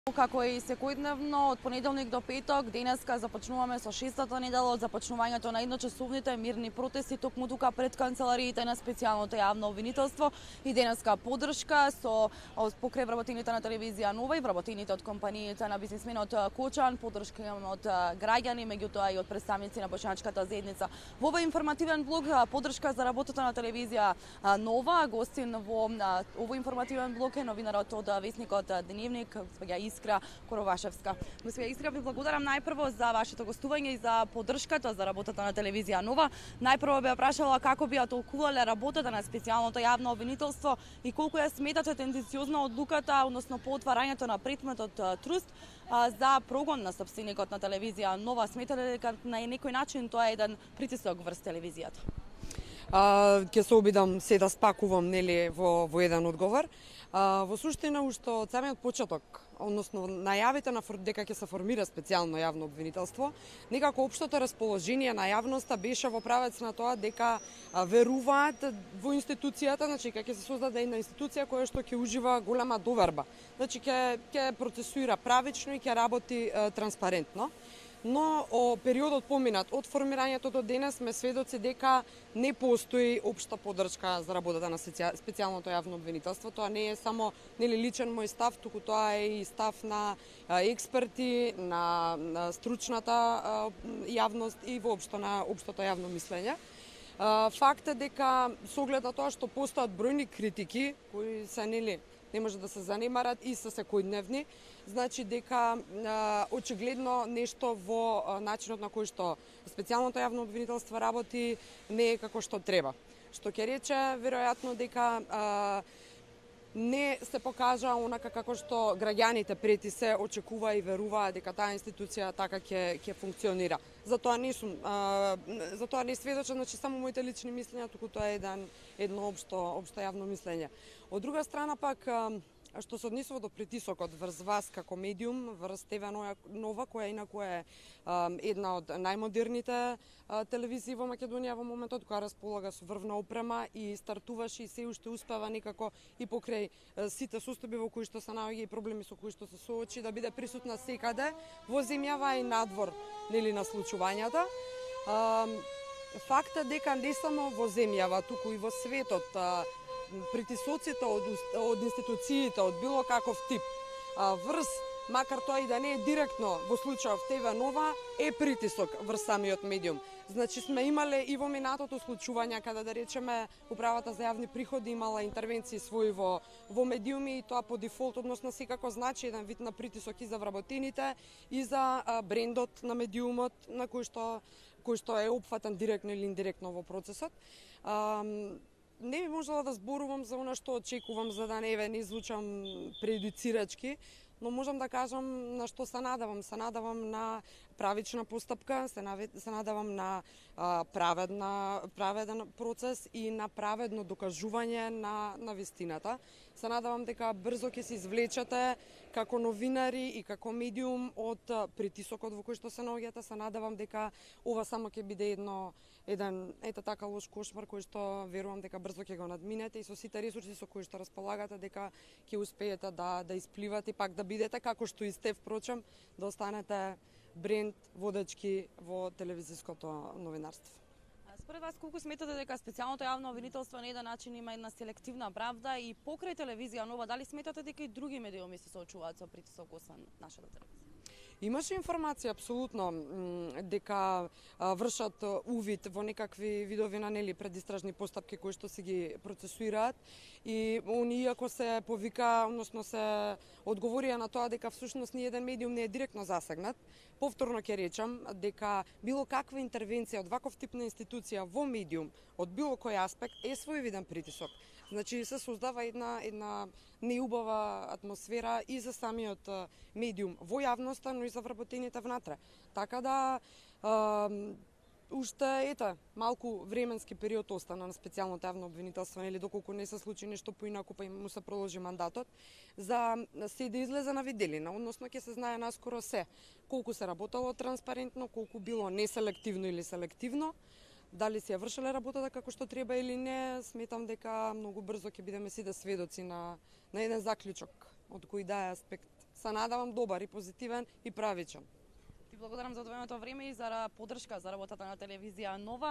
Како и секојдневно од понеделник до петок, денеска започнуваме со шестата недела од започнувањето на едночасовните мирни протести токму тука пред канцелариите на специјалното јавно обвинителство и денеска поддршка со покрај вработените на телевизија Нова и вработените од компаниите на бизнисменот Кочан, поддршка од граѓани, меѓутоа и од представници на Бошањачката заедница. Во овој информативен блок поддршка за работата на телевизија Нова, гостин во овој информативен блок е новинарот од весникот Дневник, госпоѓа Искра Коровашевска. Госпоѓа Искра, ви благодарам најпрво за вашето гостување и за поддршката за работата на телевизија Нова. Најпрво би ја прашала како би ја толкувале работата на специјалното јавно обвинителство и колку ја сметате тенденциозна одлуката, односно по отварањето на предметот Труст за прогон на сопственикот на телевизија Нова. Сметате дека на некој начин тоа е еден притисок врз телевизијата? Ќе се обидам се да спакувам во еден одговор. Во суштина уште од самиот почеток, односно најавите дека ќе се формира специјално јавно обвинителство, некако општото расположение на јавноста беше во правец на тоа дека веруваат во институцијата, значи ќе се создаде една институција која што ќе ужива голема доверба. Значи ќе процесуира правично и ќе работи транспарентно. Но периодот поминат од формирањето до денес сме сведоци дека не постои општа поддршка за работата на специјалното јавно обвинителство. Тоа не е само личен мој став, туку тоа е и став на експерти, на стручната јавност и воопшто на општото јавно мислење. Факт е дека со оглед на тоа што постојат бројни критики кои се не може да се занемарат и се секојдневни, значи дека очигледно нешто во начинот на кој што специјалното јавно обвинителство работи не е како што треба. Што ќе рече веројатно дека не се покажа онака како што граѓаните прети се очекува и веруваа дека таа институција така ќе функционира. Затоа не сведочам, значи само моите лични мислења, туку тоа е едно општо јавно мислење. Од друга страна пак, што се однесува до притисокот врз вас како медиум, врз ТВ Нова, која инаку е една од најмодерните телевизии во Македонија во моментот, која располага со врвна опрема и стартуваше и се уште успева некако и покрај сите состојби во кои што се наоѓа и проблеми со кои што се соочи да биде присутна секаде во земјава и надвор на случувањата. Факт е дека не само во земјава, туку и во светот притисоците од институциите од било каков тип врз, макар тоа и да не е директно во случајов ТВ Нова, е притисок врз самиот медиум. Значи сме имале и во минатото случувања каде да речеме управата за јавни приходи имала интервенции своји во медиуми и тоа по дефолт, односно секако значи еден вид на притисок и за вработените и за брендот на медиумот на кој што е опфатен директно или индиректно во процесот. Не би можела да зборувам за она што очекувам, за да не звучам прејудицирачки, но можам да кажам на што се надевам. Се надевам на правична постапка, се надевам на праведен процес и на праведно докажување на вистината. Се надевам дека брзо ќе се извлечете како новинари и како медиум од притисокот во кој што се наоѓате. Се надевам дека ова само ќе биде еден така лош кошмар кој што верувам дека брзо ќе го надминете и со сите ресурси со кои што располагате дека ќе успеете да испливате и пак да бидете како што и сте впрочем, да останете бренд водачки во телевизиското новинарство. Според вас, колку сметате дека специјалното јавно обвинителство на еден начин има една селективна правда и покрај телевизија Нова, дали сметате дека и други медиуми се соочуваат со притисок освен нашата телевизија? Имаше информација апсолутно дека вршат увид во некакви видови на предистражни постапки кои што се ги процесуираат и иако се повика, односно се одговорија на тоа дека всушност ни еден медиум не е директно засегнат, повторно ќе речам дека било каква интервенција од ваков тип на институција во медиум од било кој аспект е своевиден притисок. Значи се создава една неубава атмосфера и за самиот медиум во јавноста, но и за вработените внатре. Така да уште малку временски период остана на специјалното јавно обвинителство, доколку не се случи нешто поинаку па му се проложи мандатот, за се да излезе на виделина, односно ќе се знае наскоро се, колку се работело транспарентно, колку било неселективно или селективно, дали се ја вршеле работата како што треба или не. Сметам дека многу брзо ќе бидеме сите сведоци на еден заклучок од кој да е аспект се надевам добар и позитивен и правичен. Ти благодарам за одвоеното време и за подршка за работата на телевизија Нова.